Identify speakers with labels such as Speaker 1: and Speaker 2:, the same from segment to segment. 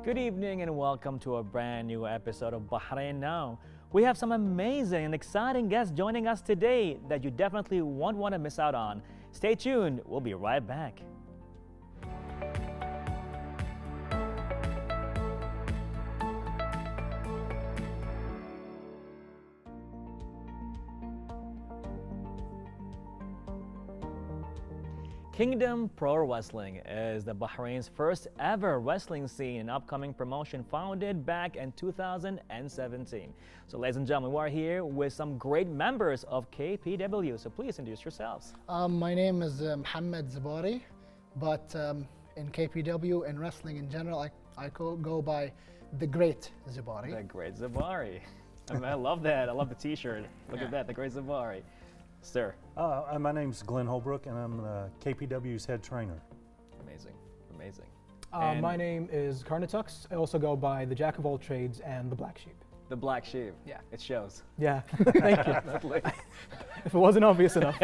Speaker 1: Good evening and welcome to a brand new episode of Bahrain Now. We have some amazing and exciting guests joining us today that you definitely won't want to miss out on. Stay tuned, we'll be right back. Kingdom Pro Wrestling is the Bahrain's first ever wrestling scene and upcoming promotion founded back in 2017. So ladies and gentlemen, we are here with some great members of KPW, so please introduce yourselves.
Speaker 2: My name is Mohammed Zubari, but in KPW and wrestling in general, I go by the Great Zubari.
Speaker 1: The Great Zubari. I love that. I love the t-shirt. Look at that, the Great Zubari. Sir.
Speaker 3: My name's Glen Holbrook, and I'm KPW's head trainer.
Speaker 1: Amazing, amazing.
Speaker 4: My name is Carnatux. I also go by the Jack of all trades and the Black Sheep.
Speaker 1: The Black Sheep.
Speaker 4: Yeah.
Speaker 1: It shows.
Speaker 4: Yeah, thank you. If it wasn't obvious enough.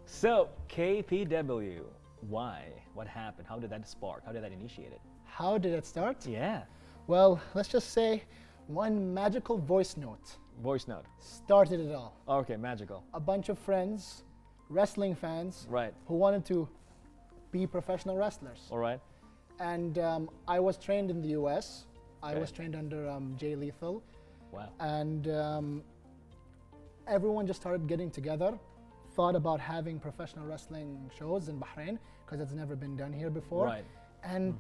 Speaker 1: So, KPW, why? What happened? How did that spark? How did that initiate it?
Speaker 2: How did it start?
Speaker 1: Yeah.
Speaker 2: Well, let's just say one magical voice note
Speaker 1: Voice note.
Speaker 2: started it all.
Speaker 1: Okay, magical.
Speaker 2: A bunch of friends, wrestling fans,
Speaker 1: Right.
Speaker 2: who wanted to be professional wrestlers.
Speaker 1: All right.
Speaker 2: And I was trained in the US. I
Speaker 1: Okay.
Speaker 2: was trained under Jay Lethal.
Speaker 1: Wow.
Speaker 2: And everyone just started getting together, thought about having professional wrestling shows in Bahrain, because it's never been done here before.
Speaker 1: Right.
Speaker 2: And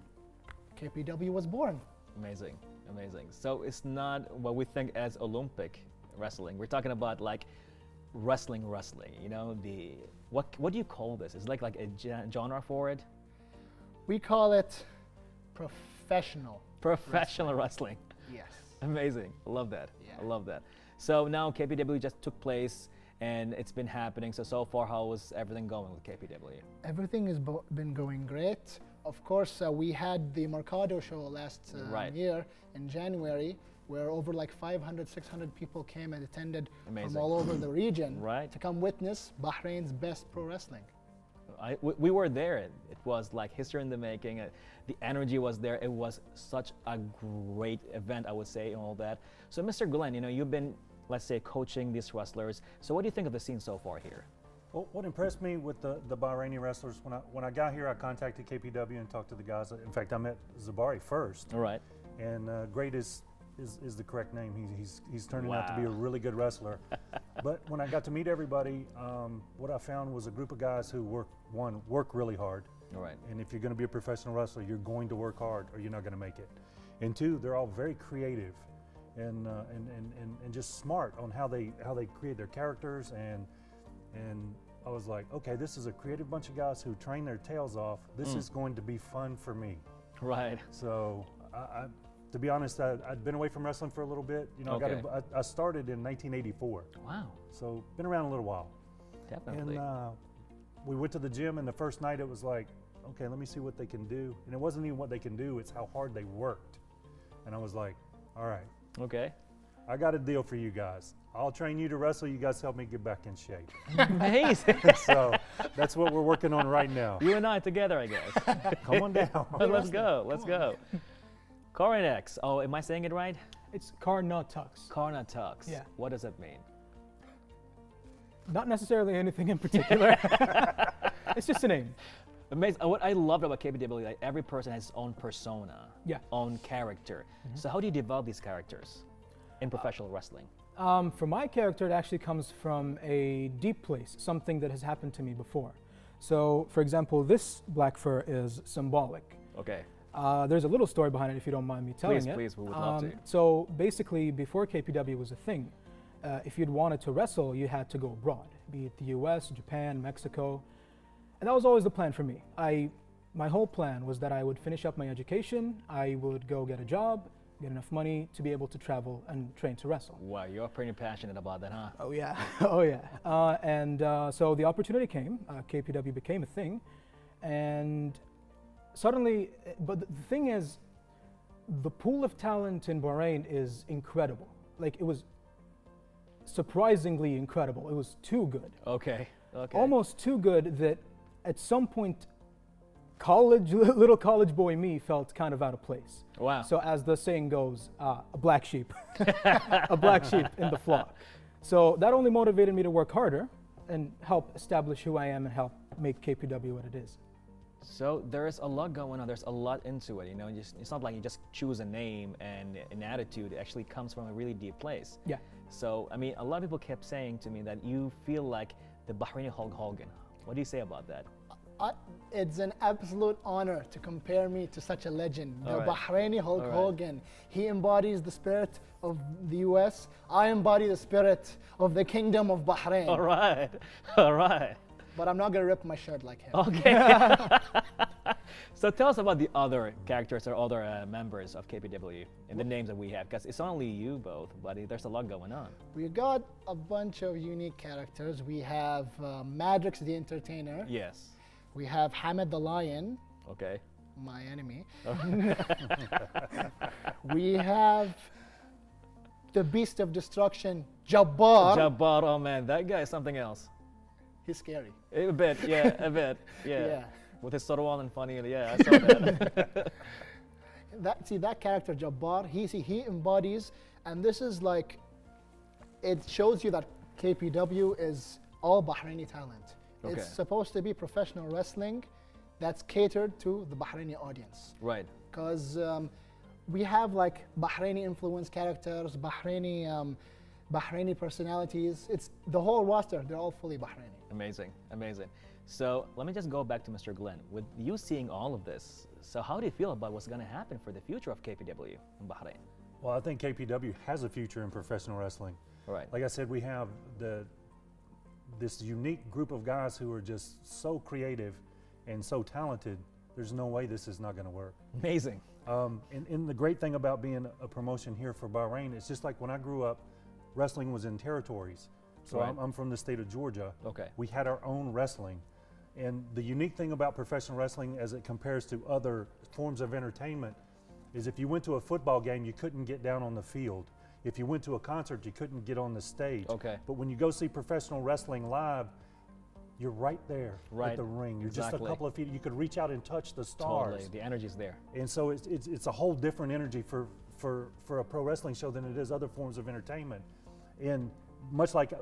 Speaker 2: KPW was born.
Speaker 1: Amazing, amazing. So it's not what we think as Olympic wrestling. We're talking about like wrestling, you know, what do you call this? Is like a genre for it?
Speaker 2: We call it professional.
Speaker 1: Professional wrestling.
Speaker 2: Yes.
Speaker 1: Amazing. I love that.
Speaker 2: Yeah.
Speaker 1: I love that. So now KPW just took place and it's been happening. So far, how is everything going with KPW?
Speaker 2: Everything has been going great. Of course, we had the Mercado show last
Speaker 1: Right.
Speaker 2: year in January, where over like 500, 600 people came and attended
Speaker 1: Amazing.
Speaker 2: from all over the region
Speaker 1: Right.
Speaker 2: to come witness Bahrain's best pro wrestling.
Speaker 1: We were there. It was like history in the making. The energy was there. It was such a great event, I would say, and all that. So, Mr. Glenn, you know, you've been, let's say, coaching these wrestlers. So, what do you think of the scene so far here?
Speaker 3: Well, what impressed me with the Bahraini wrestlers, when I got here, I contacted KPW and talked to the guys. In fact, I met Zubari first.
Speaker 1: All right.
Speaker 3: And Great is the correct name. He's turning out to be a really good wrestler. But when I got to meet everybody, what I found was a group of guys who work really hard.
Speaker 1: All right.
Speaker 3: And if you're going to be a professional wrestler, you're going to work hard or you're not going to make it. And two, they're all very creative and just smart on how they create their characters. And I was like, okay, this is a creative bunch of guys who train their tails off. This is going to be fun for me.
Speaker 1: Right.
Speaker 3: So to be honest, I'd been away from wrestling for a little bit. You know,
Speaker 1: Okay.
Speaker 3: I started in 1984.
Speaker 1: Wow.
Speaker 3: So been around a little while.
Speaker 1: Definitely.
Speaker 3: And we went to the gym, and the first night it was like, okay, let me see what they can do. And it wasn't even what they can do, it's how hard they worked. And I was like, all right,
Speaker 1: Okay.
Speaker 3: I got a deal for you guys. I'll train you to wrestle, you guys help me get back in shape.
Speaker 1: Amazing.
Speaker 3: So that's what we're working on right now.
Speaker 1: You and I together, I guess.
Speaker 3: Come on down.
Speaker 1: Let's go. Let's go. Carnatux. Oh, am I saying it right?
Speaker 4: It's Carnatux.
Speaker 1: Carnatux.
Speaker 4: Yeah.
Speaker 1: What does it mean?
Speaker 4: Not necessarily anything in particular. It's just a name.
Speaker 1: Amazing. What I loved about KPW, like every person has his own persona,
Speaker 4: Yeah.
Speaker 1: own character. So how do you develop these characters in professional wrestling?
Speaker 4: For my character, it actually comes from a deep place, something that has happened to me before. So, for example, this black fur is symbolic.
Speaker 1: Okay.
Speaker 4: There's a little story behind it, if you don't mind me telling it.
Speaker 1: Please, we would love to.
Speaker 4: So basically, before KPW was a thing, if you'd wanted to wrestle, you had to go abroad, be it the US, Japan, Mexico. And that was always the plan for me. My whole plan was that I would finish up my education, I would go get a job, get enough money to be able to travel and train to wrestle.
Speaker 1: Wow, you're pretty passionate about that, huh?
Speaker 4: Oh yeah, oh yeah. So the opportunity came, KPW became a thing, and suddenly, but the thing is, the pool of talent in Bahrain is incredible. Like, it was surprisingly incredible. It was too good.
Speaker 1: Okay. Okay.
Speaker 4: Almost too good that at some point little college boy me felt kind of out of place.
Speaker 1: Wow.
Speaker 4: So as the saying goes, a black sheep, a black sheep in the flock. So that only motivated me to work harder and help establish who I am and help make KPW what it is.
Speaker 1: So there's a lot going on. There's a lot into it. You know, it's not like you just choose a name and an attitude. It actually comes from a really deep place.
Speaker 4: Yeah.
Speaker 1: So I mean, a lot of people kept saying to me that you feel like the Bahraini Hulk Hogan. What do you say about that?
Speaker 2: It's an absolute honor to compare me to such a legend, the
Speaker 1: All right.
Speaker 2: Bahraini Hulk
Speaker 1: All right.
Speaker 2: Hogan. He embodies the spirit of the US. I embody the spirit of the Kingdom of Bahrain.
Speaker 1: All right, all right.
Speaker 2: But I'm not gonna rip my shirt like him.
Speaker 1: Okay. So tell us about the other characters or other members of KPW and the names that we have, because it's not only you both, but there's a lot going on.
Speaker 2: We got a bunch of unique characters. We have Madrix the Entertainer.
Speaker 1: Yes.
Speaker 2: We have Hamid the Lion,
Speaker 1: Okay.
Speaker 2: my enemy. We have the Beast of Destruction, Jabbar.
Speaker 1: Jabbar, oh man, that guy is something else.
Speaker 2: He's scary.
Speaker 1: A bit, yeah, a bit, yeah.
Speaker 2: Yeah.
Speaker 1: With his sarwal and funny, yeah, I saw that.
Speaker 2: That character Jabbar, he embodies, and this is like, it shows you that KPW is all Bahraini talent.
Speaker 1: Okay.
Speaker 2: It's supposed to be professional wrestling that's catered to the Bahraini audience.
Speaker 1: Right.
Speaker 2: Because we have like Bahraini influence characters, Bahraini personalities. It's the whole roster, they're all fully Bahraini.
Speaker 1: Amazing, amazing. So let me just go back to Mr. Glenn. With you seeing all of this, so how do you feel about what's going to happen for the future of KPW in Bahrain?
Speaker 3: Well, I think KPW has a future in professional wrestling.
Speaker 1: Right.
Speaker 3: Like I said, we have this unique group of guys who are just so creative and so talented. There's no way this is not going to work.
Speaker 1: Amazing.
Speaker 3: And the great thing about being a promotion here for Bahrain, it's just like when I grew up, wrestling was in territories. So
Speaker 1: Right.
Speaker 3: I'm from the state of Georgia.
Speaker 1: Okay.
Speaker 3: We had our own wrestling. And the unique thing about professional wrestling as it compares to other forms of entertainment is if you went to a football game, you couldn't get down on the field. If you went to a concert, you couldn't get on the stage.
Speaker 1: Okay.
Speaker 3: But when you go see professional wrestling live, you're right there
Speaker 1: Right.
Speaker 3: at the ring. You're just
Speaker 1: Exactly.
Speaker 3: a couple of feet. You could reach out and touch the stars.
Speaker 1: Totally. The energy's there.
Speaker 3: And so it's a whole different energy for a pro wrestling show than it is other forms of entertainment. And much like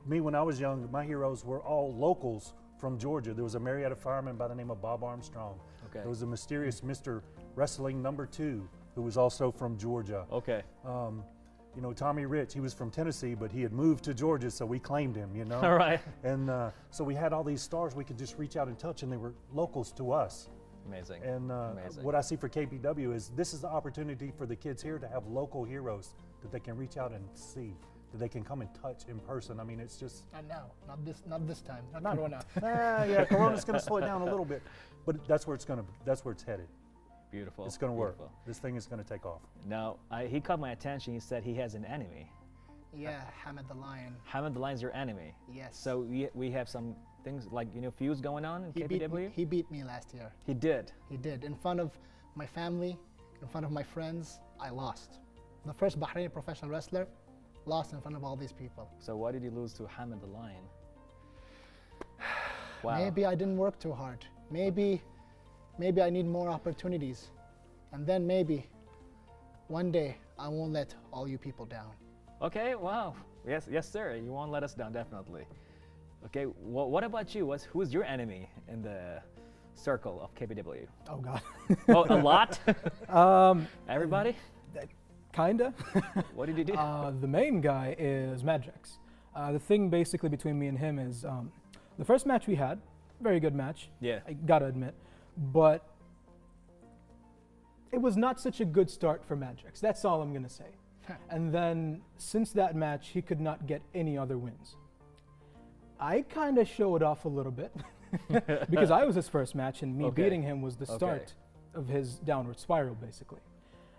Speaker 3: me when I was young, my heroes were all locals from Georgia. There was a Marietta fireman by the name of Bob Armstrong.
Speaker 1: Okay.
Speaker 3: There was a mysterious Mr. Wrestling #2 who was also from Georgia.
Speaker 1: Okay.
Speaker 3: You know, Tommy Rich, he was from Tennessee, but he had moved to Georgia, so we claimed him, you know.
Speaker 1: All right.
Speaker 3: And so we had all these stars we could just reach out and touch, and they were locals to us.
Speaker 1: Amazing.
Speaker 3: And
Speaker 1: Amazing.
Speaker 3: what I see for KPW is this is the opportunity for the kids here to have local heroes that they can reach out and see, that they can come and touch in person. I mean, it's just...
Speaker 2: Not now, not this time, not Corona.
Speaker 3: yeah, Corona's going to slow it down a little bit, but that's where it's headed.
Speaker 1: Beautiful.
Speaker 3: It's going to work.
Speaker 1: Beautiful.
Speaker 3: This thing is going to take off.
Speaker 1: Now, he caught my attention. He said he has an enemy.
Speaker 2: Yeah, Hamid the Lion.
Speaker 1: Hamid the Lion's your enemy.
Speaker 2: Yes.
Speaker 1: So we have some things like, you know, feuds going on in
Speaker 2: he
Speaker 1: KPW?
Speaker 2: he beat me last year.
Speaker 1: He did.
Speaker 2: He did. In front of my family, in front of my friends, I lost. The first Bahraini professional wrestler lost in front of all these people.
Speaker 1: So why did you lose to Hamid the Lion? Wow.
Speaker 2: Maybe I didn't work too hard. Maybe I need more opportunities. And then maybe one day I won't let all you people down.
Speaker 1: Okay, wow. Yes, sir. You won't let us down, definitely. Okay, what about you? Who's your enemy in the circle of KPW?
Speaker 4: Oh God.
Speaker 1: Oh, a lot? Everybody?
Speaker 4: Kinda.
Speaker 1: What did you do?
Speaker 4: The main guy is Madrix. The thing basically between me and him is the first match we had, very good match.
Speaker 1: Yeah.
Speaker 4: I gotta admit, but it was not such a good start for Madrix. That's all I'm gonna say. And then since that match, he could not get any other wins. I kind of showed off a little bit because I was his first match, and me
Speaker 1: Okay.
Speaker 4: beating him was the start of his downward spiral, basically.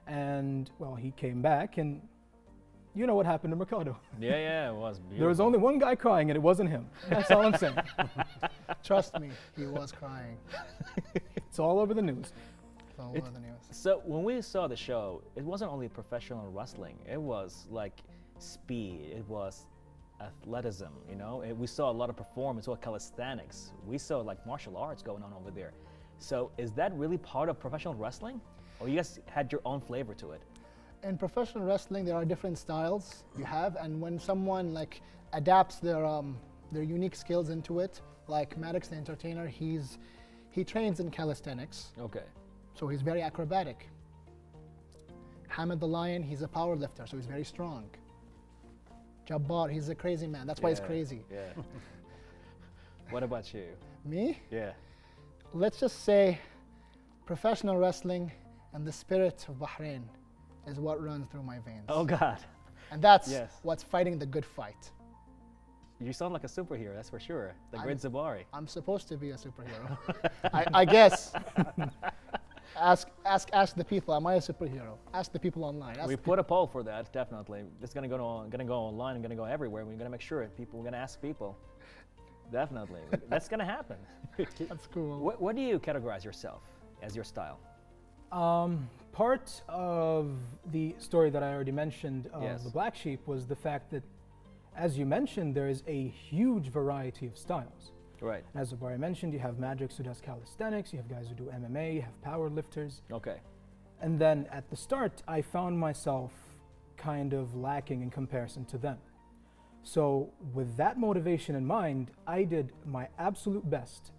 Speaker 4: And well, he came back, and you know what happened to Mercado.
Speaker 1: Yeah, it was beautiful.
Speaker 4: There was only one guy crying, and it wasn't him. That's all I'm saying.
Speaker 2: Trust me, he was crying.
Speaker 4: It's all over the news.
Speaker 2: It's all over the news.
Speaker 1: So when we saw the show, it wasn't only professional wrestling. It was like speed. It was athleticism, you know? We saw a lot of performance, or calisthenics. We saw like martial arts going on over there. So is that really part of professional wrestling? Or you guys had your own flavor to it?
Speaker 2: In professional wrestling, there are different styles you have, and when someone like adapts their unique skills into it, like Maddox the Entertainer, he trains in calisthenics.
Speaker 1: Okay.
Speaker 2: So he's very acrobatic. Hamid the Lion, he's a power lifter, so he's very strong. Jabbar, he's a crazy man. That's why he's crazy.
Speaker 1: Yeah. What about you?
Speaker 2: Me?
Speaker 1: Yeah.
Speaker 2: Let's just say professional wrestling and the spirit of Bahrain is what runs through my veins.
Speaker 1: Oh God.
Speaker 2: And that's
Speaker 1: Yes.
Speaker 2: what's fighting the good fight.
Speaker 1: You sound like a superhero, that's for sure. The Great Zubari.
Speaker 2: I'm supposed to be a superhero. I guess. Ask the people. Am I a superhero? Ask the people online.
Speaker 1: We put a poll for that, definitely. It's gonna go online and gonna go everywhere. We're gonna make sure we're gonna ask people. Definitely. That's gonna happen.
Speaker 2: That's cool.
Speaker 1: What do you categorize yourself as your style?
Speaker 4: Part of the story that I already mentioned of
Speaker 1: Yes.
Speaker 4: the Black Sheep was the fact that, as you mentioned, there is a huge variety of styles.
Speaker 1: Right.
Speaker 4: As Zubari mentioned, you have Maddox who does calisthenics, you have guys who do MMA, you have power lifters.
Speaker 1: Okay.
Speaker 4: And then at the start, I found myself kind of lacking in comparison to them. So with that motivation in mind, I did my absolute best.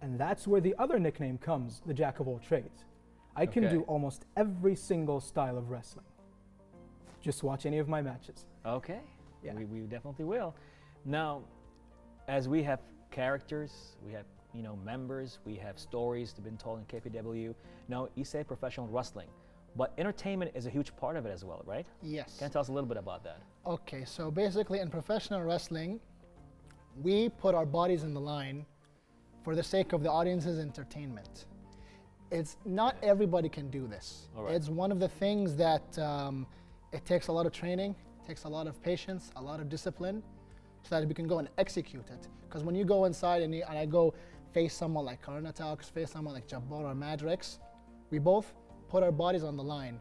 Speaker 4: And that's where the other nickname comes, the Jack of all trades. I can
Speaker 1: Okay.
Speaker 4: do almost every single style of wrestling. Just watch any of my matches.
Speaker 1: Okay.
Speaker 4: Yeah.
Speaker 1: We definitely will. Now, as we have characters, we have members, we have stories that have been told in KPW. Now, you say professional wrestling, but entertainment is a huge part of it as well, right?
Speaker 2: Yes.
Speaker 1: Can you tell us a little bit about that?
Speaker 2: Okay, so basically in professional wrestling, we put our bodies in the line for the sake of the audience's entertainment. It's not everybody can do this.
Speaker 1: All right.
Speaker 2: It's one of the things that it takes a lot of training, takes a lot of patience, a lot of discipline, so that we can go and execute it. Because when you go inside and I go face someone like Carnatux, face someone like Jabbar or Madrix, we both put our bodies on the line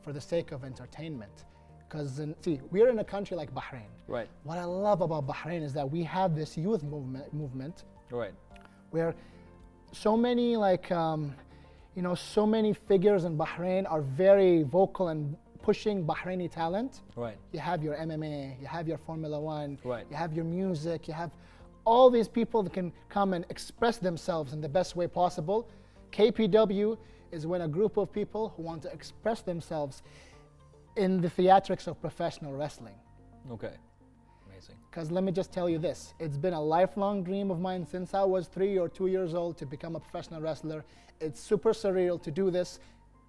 Speaker 2: for the sake of entertainment. Because see, we're in a country like Bahrain.
Speaker 1: Right.
Speaker 2: What I love about Bahrain is that we have this youth movement
Speaker 1: Right.
Speaker 2: where so many so many figures in Bahrain are very vocal and pushing Bahraini talent.
Speaker 1: Right.
Speaker 2: You have your MMA, you have your Formula One,
Speaker 1: Right.
Speaker 2: you have your music, you have all these people that can come and express themselves in the best way possible. KPW is when a group of people who want to express themselves in the theatrics of professional wrestling.
Speaker 1: Okay. Amazing.
Speaker 2: Because let me just tell you this, it's been a lifelong dream of mine since I was 3 or 2 years old to become a professional wrestler. It's super surreal to do this,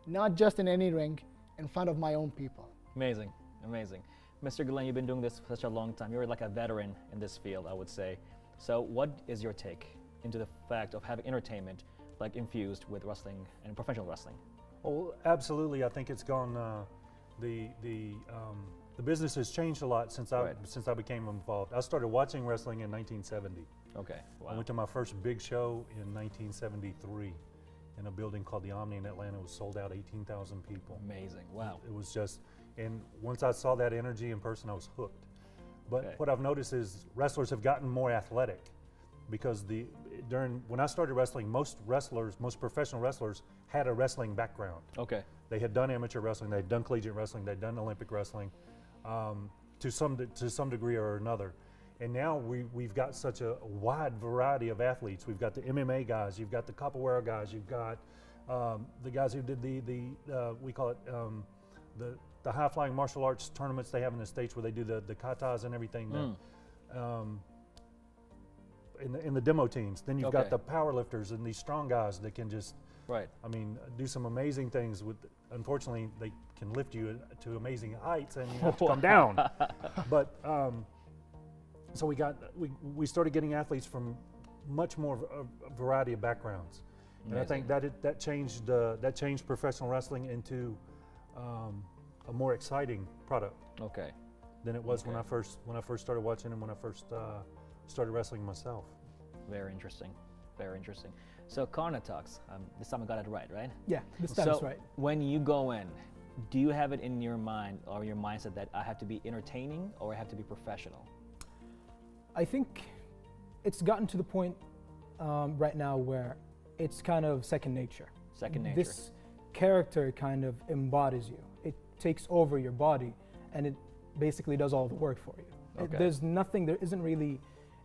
Speaker 2: not just in any ring, in front of my own people.
Speaker 1: Amazing. Amazing. Mr. Glen, you've been doing this for such a long time. You're like a veteran in this field, I would say. So what is your take into the fact of having entertainment like infused with wrestling and professional wrestling?
Speaker 3: Well, absolutely. I think it's gone. The business has changed a lot since I became involved. I started watching wrestling in 1970.
Speaker 1: Okay. Wow.
Speaker 3: I went to my first big show in 1973 in a building called the Omni in Atlanta. It was sold out, 18,000 people.
Speaker 1: Amazing. Wow.
Speaker 3: It was just, and once I saw that energy in person, I was hooked. But what I've noticed is wrestlers have gotten more athletic, because when I started wrestling, most professional wrestlers had a wrestling background.
Speaker 1: Okay.
Speaker 3: They had done amateur wrestling, they'd done collegiate wrestling, they'd done Olympic wrestling, to some degree or another. And now we've got such a wide variety of athletes. We've got the MMA guys, you've got the capoeira guys, you've got the guys who did we call it the high-flying martial arts tournaments they have in the States, where they do the katas and everything. In the demo teams. Then you've got the power lifters and these strong guys that can just, I mean, do some amazing things. Unfortunately, they can lift you to amazing heights and you have to come down. But so we started getting athletes from much more a variety of backgrounds. And I think that changed professional wrestling into a more exciting product.
Speaker 1: Okay.
Speaker 3: Than it was when I first started watching and when I first started wrestling myself.
Speaker 1: Very interesting. Very interesting. So Carnatux, this time I got it right?
Speaker 4: Yeah, this time is right.
Speaker 1: When you go in, do you have it in your mind or your mindset that I have to be entertaining or I have to be professional?
Speaker 4: I think it's gotten to the point right now where it's kind of second nature.
Speaker 1: Second nature.
Speaker 4: This character kind of embodies you. It takes over your body, and it basically does all the work for you.
Speaker 1: Okay.
Speaker 4: There's nothing, there isn't really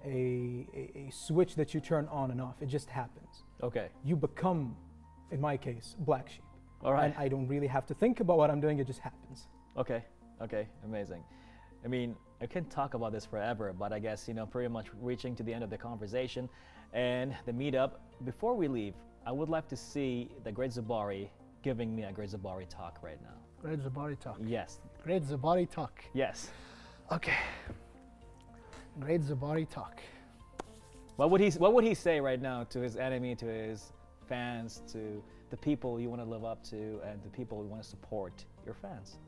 Speaker 4: a switch that you turn on and off. It just happens.
Speaker 1: Okay.
Speaker 4: You become, in my case, black sheep.
Speaker 1: All right.
Speaker 4: And I don't really have to think about what I'm doing, it just happens.
Speaker 1: Okay. Okay. Amazing. I mean, I can talk about this forever, but I guess, you know, pretty much reaching to the end of the conversation and the meetup. Before we leave, I would like to see the Great Zubari giving me a Great Zubari talk right now.
Speaker 2: Great Zubari talk.
Speaker 1: Yes.
Speaker 2: Great Zubari talk.
Speaker 1: Yes.
Speaker 2: Okay. Great Zubari talk.
Speaker 1: What would he say right now to his enemy, to his fans, to the people you want to live up to, and the people you want to support, your fans?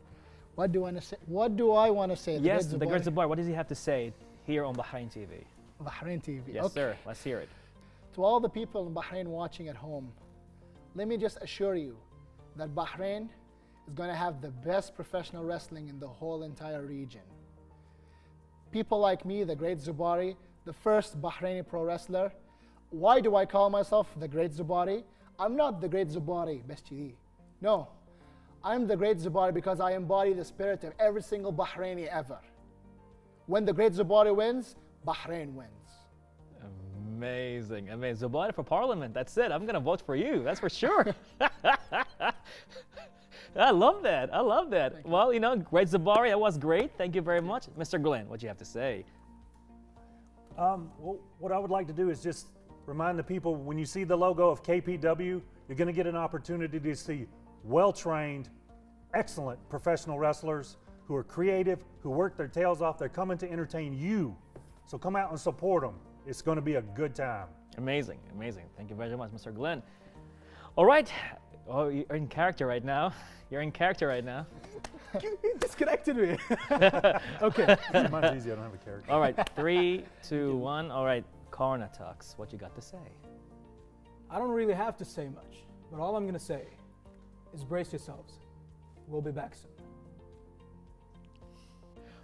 Speaker 2: What do I want to say? What do I want to say?
Speaker 1: Yes, the Great Zubari. What does he have to say here on Bahrain TV?
Speaker 2: Bahrain TV.
Speaker 1: Yes,
Speaker 2: okay.
Speaker 1: sir. Let's hear it.
Speaker 2: To all the people in Bahrain watching at home, let me just assure you that Bahrain is going to have the best professional wrestling in the whole entire region. People like me, the Great Zubari, the first Bahraini pro wrestler. Why do I call myself the Great Zubari? I'm not the Great Zubari, Beshchidi. No, I'm the Great Zubari because I embody the spirit of every single Bahraini ever. When the Great Zubari wins, Bahrain wins.
Speaker 1: Amazing, amazing. Zubari for Parliament. That's it. I'm going to vote for you. That's for sure. I love that. I love that. Well, you know, Great Zubari, that was great. Thank you very much. Mr. Glen, what do you have to say?
Speaker 3: Well, what I would like to do is just remind the people, when you see the logo of KPW, you're going to get an opportunity to see well-trained, excellent professional wrestlers who are creative, who work their tails off. They're coming to entertain you. So come out and support them. It's going to be a good time.
Speaker 1: Amazing, amazing. Thank you very much, Mr. Glen. All right. Oh, you're in character right now. You're in character right now.
Speaker 4: You disconnected me. Okay.
Speaker 3: Mine's easy. I don't have a character.
Speaker 1: All right. 3, 2, 1. All right. Carnatux, what you got to say?
Speaker 4: I don't really have to say much, but all I'm going to say is brace yourselves. We'll be back soon.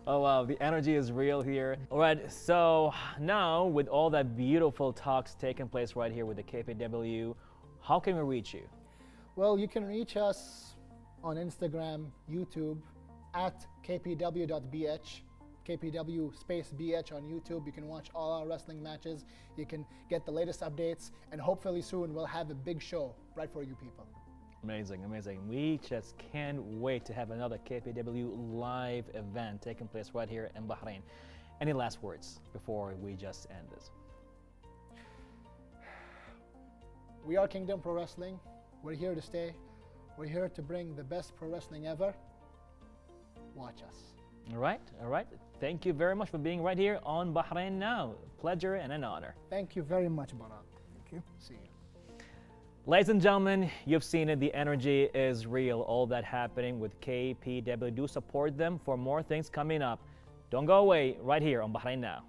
Speaker 1: Oh wow, the energy is real here. All right, so now with all that beautiful talks taking place right here with the KPW, how can we reach you?
Speaker 2: Well, you can reach us on Instagram, YouTube, at kpw.bh, KPW space BH on YouTube. You can watch all our wrestling matches. You can get the latest updates, and hopefully soon we'll have a big show right for you people.
Speaker 1: Amazing, amazing. We just can't wait to have another KPW live event taking place right here in Bahrain. Any last words before we just end this?
Speaker 2: We are Kingdom Pro Wrestling. We're here to stay. We're here to bring the best pro wrestling ever. Watch us.
Speaker 1: All right, all right. Thank you very much for being right here on Bahrain Now. Pleasure and an honor.
Speaker 2: Thank you very much, Baraa.
Speaker 4: Thank you.
Speaker 2: See you.
Speaker 1: Ladies and gentlemen, you've seen it. The energy is real. All that happening with KPW. Do support them for more things coming up. Don't go away right here on Bahrain Now.